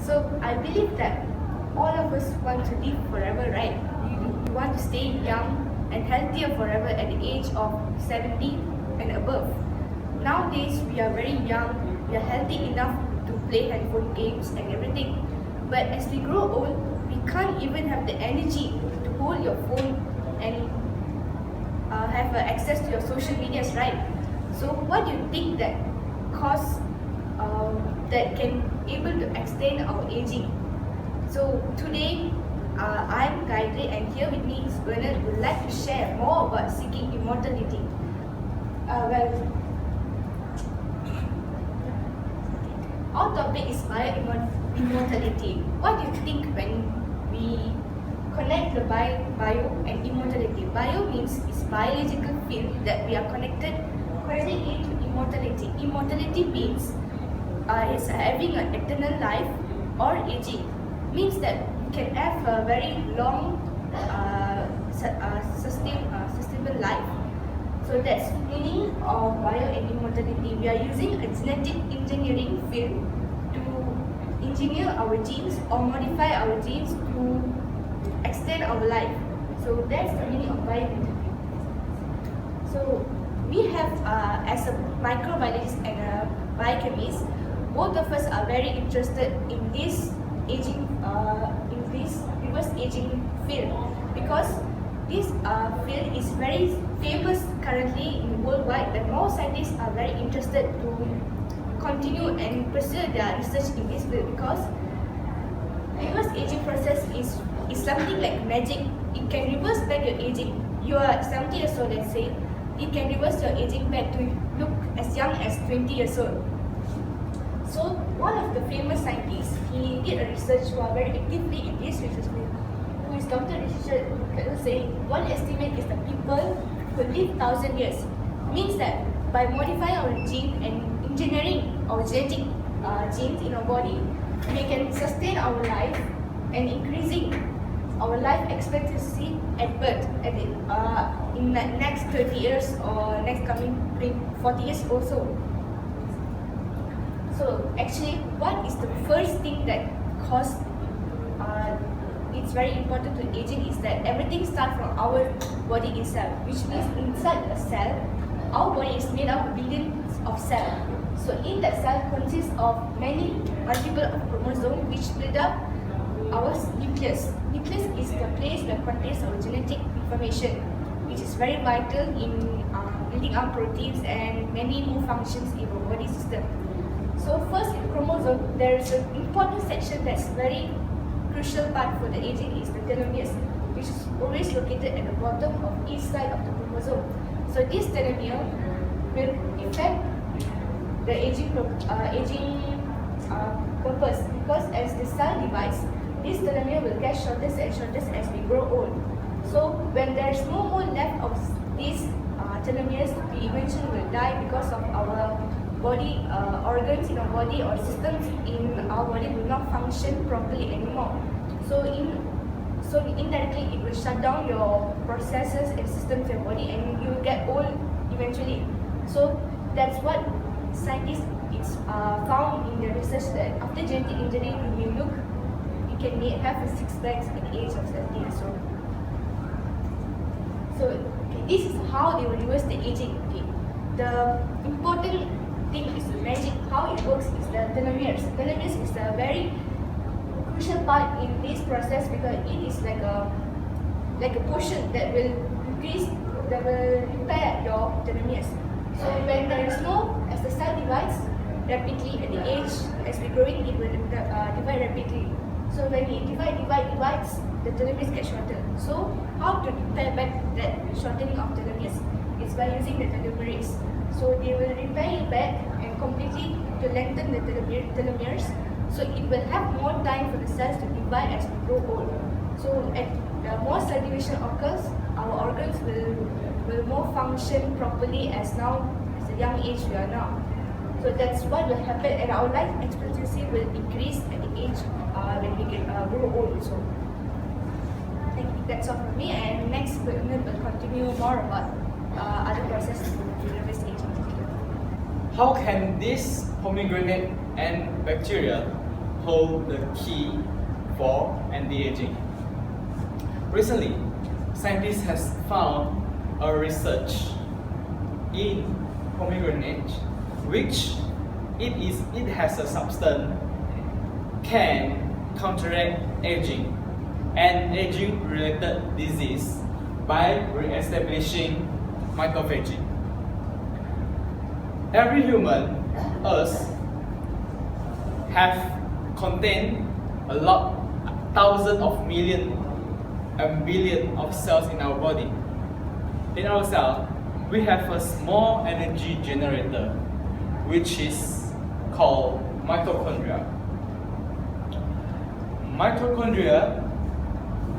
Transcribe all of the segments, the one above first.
So I believe that all of us want to live forever, right? We want to stay young and healthier forever at the age of 70 and above. Nowadays, we are very young, we are healthy enough to play handphone games and everything. But as we grow old, we can't even have the energy to hold your phone and have access to your social medias, right? So what do you think that cause that can able to extend our aging? So today, I'm Gayatri and here with me is Bernard who would like to share more about seeking immortality. Our topic is bio-immortality. What do you think when we connect the bio and immortality? Bio means it's biological field that we are connecting it to immortality. Immortality means it's having an eternal life or aging. Means that you can have a very long sustainable life. So that's the meaning of bio and immortality. We are using a genetic engineering field to engineer our genes or modify our genes to extend our life. So that's the meaning of bio. So we have as a microbiologist and a biochemist, both of us are very interested in this aging, in this reverse aging field because this field is very famous currently in worldwide and more scientists are very interested to continue and pursue their research in this field because reverse aging process is something like magic. It can reverse back your aging. You are 70 years old, let's say, it can reverse your aging back to look as young as 20 years old. So one of the famous scientists, he did a research who are very actively in this research field, who is Dr. Richard saying one estimate is that people who live 1,000 years. Means that by modifying our gene and engineering our genetic genes in our body, we can sustain our life and increasing our life expectancy at birth in the next 30 years or next coming 40 years also. So actually, what is the first thing that cause it's very important to aging is that everything starts from our body itself, which means inside a cell, our body is made up of billions of cells. So in that cell consists of many multiple of chromosomes which build up our nucleus. Nucleus is the place that contains our genetic information, which is very vital in building up proteins and many more functions in our body system. So first in chromosome, there is an important section that's very crucial part for the aging is the telomeres, which is always located at the bottom of each side of the chromosome. So this telomere will affect the aging purpose because as the cell divides, this telomere will get shorter and shorter as we grow old. So when there's no more left of these telomeres, we eventually will die because of our body organs in our body or systems in our body will not function properly anymore. So indirectly it will shut down your processes and systems in your body and you will get old eventually. So that's what scientists found in their research that after genetic engineering we can have a 6 packs at the age of 70 years old. So this is how they will reverse the aging. The important thing is the magic. How it works is the telomeres. Telomeres is a very crucial part in this process because it is like a potion that will repair your telomeres. So when there is no, as the cell divides rapidly at the age, as we growing, it will divide rapidly. So when it divides, the telomeres get shorter. So how to repair back that shortening of telomeres is by using the telomerase. So they will repair it back and completely to lengthen the telomeres. So it will have more time for the cells to divide as we grow old. So at the more cell division occurs, our organs will more function properly as a young age we are now. So that's what will happen, and our life expectancy will increase at the age when we grow old. So that's all from me, and next we'll continue more about other processes to reverse aging. How can this pomegranate and bacteria hold the key for anti-aging. Recently, scientists have found a research in pomegranate, which it has a substance can counteract aging and aging-related disease by re-establishing mitophagy. Every human, us, have contained a lot, thousands of million and billion of cells in our body. In our cell, we have a small energy generator, which is called mitochondria. Mitochondria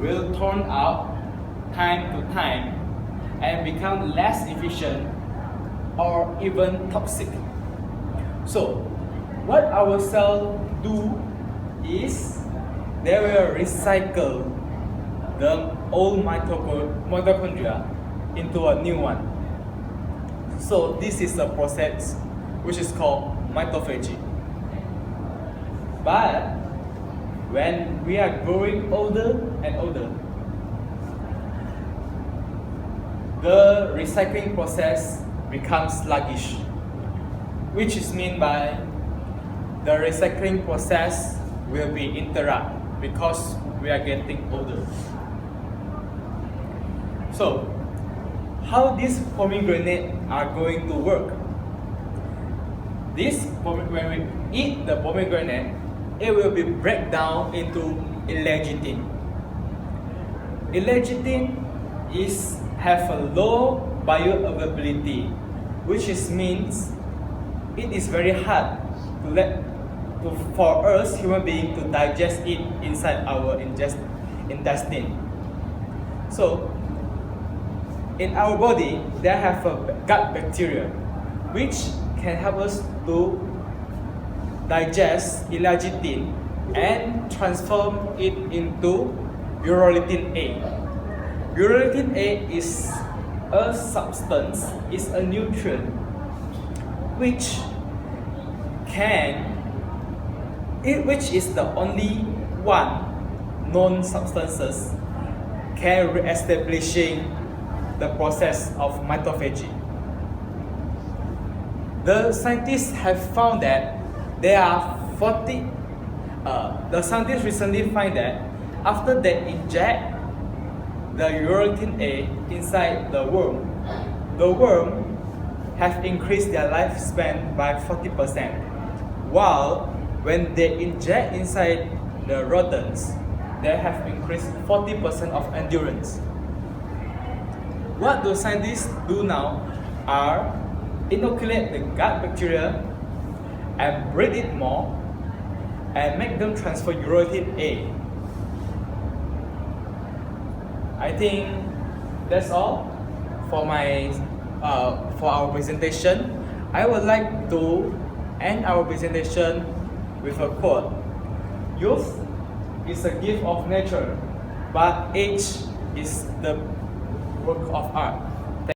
will turn out time to time and become less efficient or even toxic. So, what our cells do is they will recycle the old mitochondria into a new one. So this is a process which is called mitophagy. But when we are growing older and older, the recycling process becomes sluggish, which is meant by the recycling process will be interrupted because we are getting older. So, how these pomegranate are going to work? When we eat the pomegranate, it will be break down into L-lecithin. L-lecithin have a low bioavailability, which means it is very hard for us human beings to digest it inside our intestine. So, in our body, there have a gut bacteria, which can help us to digest L-lecithin and transform it into urolithin A. Urolithin A is a substance, is a nutrient, which is the only one known substances can re-establishing the process of mitophagy. The scientists have found that there are 40. The scientists recently find that after they inject the urolithin A inside the worm have increased their lifespan by 40%, while when they inject inside the rodents, they have increased 40% of endurance. What the scientists do now are inoculate the gut bacteria and breed it more and make them transfer urolithin A. I think that's all for our presentation. I would like to end our presentation with a quote. Youth is a gift of nature, but age is the work of art.